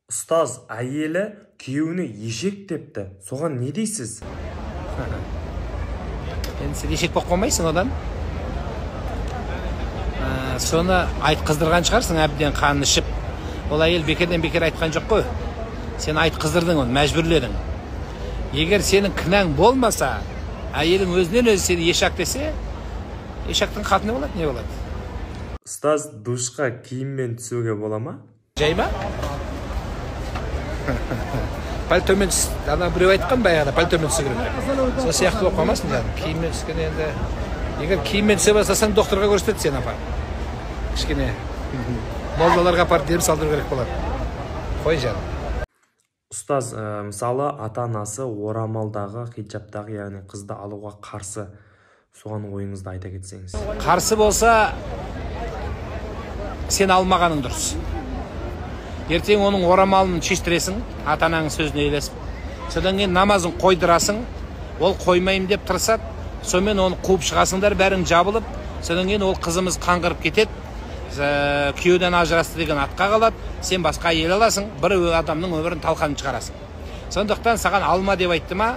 Ұстаз әйелі күйеуіне ешек депті. Соған не дейсіз? Енді сен ешек болып қалмайсың одан. Соны қыздырған шығарсың, әбден қанын ішіп. Ол әйел бекерден бекер айтқан жоқ қой. Сен қыздырдың оны, мәжбүрледің. Егер сенің кінәң болмаса, әйелің өзінен өзі сені ешек десе, ешектің қатыны болады, не болады? Ұстаз душқа киіммен түсуге бола ма? Жай ма? Пальтомен түс, ана біреу айтқан баяғыда, пальтомен түсу керек. Сол сияқты болып қалмасын жаным. Киіммен түскен енді. Егер киіммен түсе бастасаң, докторға көрсетеді сен апа. Кішкене молдаларға апарып дем салдыру керек болады. Қой жаным. Ұстаз, мысалы ата-анасы орамалдағы, хиджабтағы, яғни қызды алуға қарсы. Соған ойыңызды айта кетсеңіз. Қарсы болса, сен алмағаның дұрыс. Ертең оның орамалын шештіресің, ата-ананың сөзіне елесіп. Содан кейін намазын қойдырасың, ол қоймайым деп тырысады. Сонымен оны қуып шығасыңдар, бәрің жабылып. Содан кейін ол қызымыз қаңғырып кетеді. Күйеуден ажырасты деген атқа қалады. Сен басқа ел аласың, бір адамның өмірін талқанын шығарасың. Сондықтан саған алма деп айтты ма,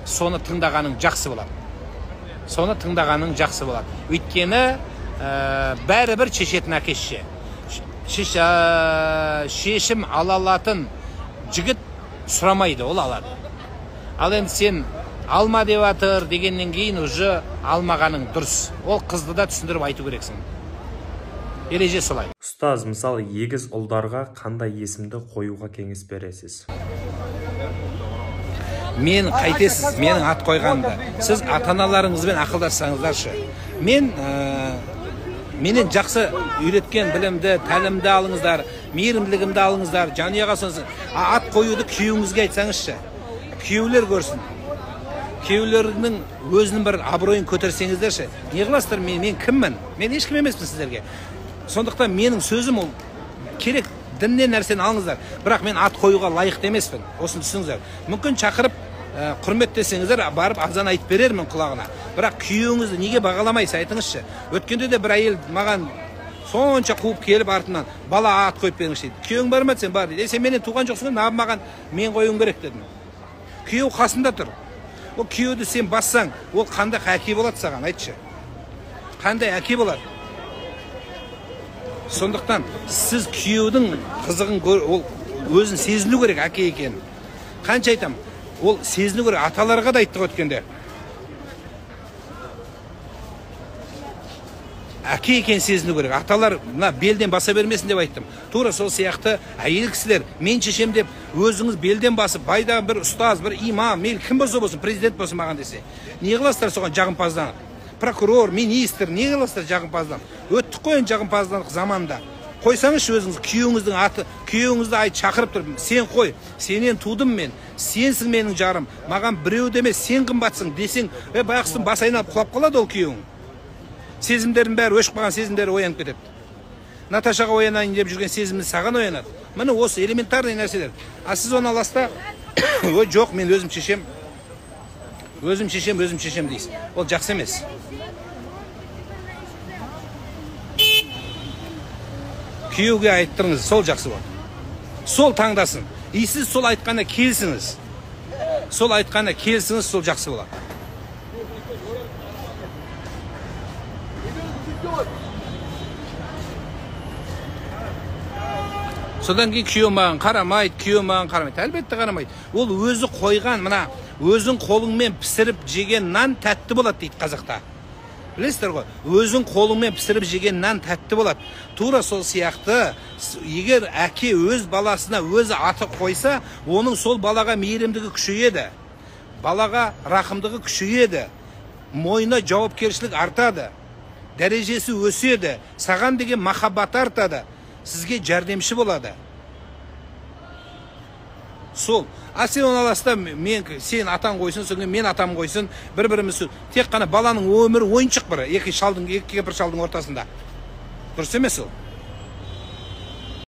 соны тыңдағаның жақсы болады. Соны тыңдағаның жақсы болады. Өйткені бәрібір шешетін әкешше. Шешім ала алатын жігіт сұрамайды, ол алады. Ал енді сен алма деп атыр дегеннен кейін уже алмағаның дұрыс. Ол қызды да түсіндіріп айту керексің. Ереже солай. Ұстаз, мысалы егіз ұлдарға қандай есімді қоюға кеңес бересіз? Мен қайтесіз, менің ат қойғанымда. Сіз ата-аналарыңызбен ақылдассаңыздаршы. Менен жақсы үйреткен білімді, тәлімді алыңыздар, мейірімділігімді алыңыздар, жанұяға сонсын. Ат қоюды күйеуіңізге айтсаңызшы. Күйеулер көрсін. Күйеулерінің өзінің бір абыройын көтерсеңіздерші. Не қыласыздар, мен кіммін? Мен ешкім емеспін сіздерге. Сондықтан менің сөзім ол керек, діннен нәрсені алыңыздар. Бірақ мен ат қоюға лайықты емеспін. Осыны түсіңіздер. Мүмкін шақырып құрметтесеңіздер, барып азан айтып берермін құлағына. Бірақ күйеуіңізді неге бағаламайсыз, айтыңызшы. Өткенде де бір әйел маған сонша қуып келіп артынан бала ат қойып беріңізші дейді. Күйеуің бар ма, сен бар дейді. Сен менен туған жоқсың, маған мен қоюым керек дедім. Күйеу қасында тұр. Ол күйеуді сен бассаң, ол қандай әке болады саған, айтшы. Қандай әке болады? Сондықтан сіз күйеудің қызығын ол өзін сезіну керек әке екенін. Қанша айтам, ол сезіну керек. Аталарға да айттық өткенде. Әке екен сезіну керек. Аталар белден баса бермесін деп айттым. Тура сол сияқты әйел кісілер, мен шешем деп өзіңіз белден басып, байда бір ұстаз, бір имам, мейлі кім болса болсын, президент болсын маған десе. Не қыласыздар соған жағымпазданып? Прокурор, министр, не қыласыздар жағымпазданып? Өттік қойын жағымпазданып заманда. Қойсаңызшы өзіңіз, күйеуіңіздің аты, күйеуіңізді шақырып тұрып, сен қой, сенен тудым мен, сенсің менің жарым, маған біреу демес, сен қымбатсың десең, баяғысын бас айналып құлап қалады ол күйеуің. Сезімдердің бәрі өшіп қалған сезімдері оянып кетеді. Наташаға оянайын деп жүрген сезімді саған оянады. Міне осы элементарный нәрселер. А сіз оны аласыз, жоқ, мен өзім шешем дейсіз. Ол жақсы емес. Күйеуге айттырыңыз, сол жақсы болады. Сол таңдасын. Сіз сол айтқанда келсіңіз. Сол жақсы болады. Содан кейін күйеу маған қарамайды, әлбетте қарамайды. Ол өзі қойған, мына өзің қолыңмен пісіріп жеген нан тәтті болады дейді қазақта. Білесіздер ғой, өзің қолыңмен пісіріп жеген нан тәтті болады. Тура сол сияқты, егер әке өз баласына өзі аты қойса, оның сол балаға мейірімдігі күшейеді. Балаға рақымдығы күшейеді. Мойнына жауапкершілік артады. Дәрежесі өседі. Саған деген махаббат артады. Сізге жәрдемші болады. Сол. А сен оны аласында, сен атаң қойсын, соңғы мен атам қойсын, бір-біріміз тек қана баланың өмірі ойыншық бір, екі кемпір шалдың ортасында. Дұрыс емес ол.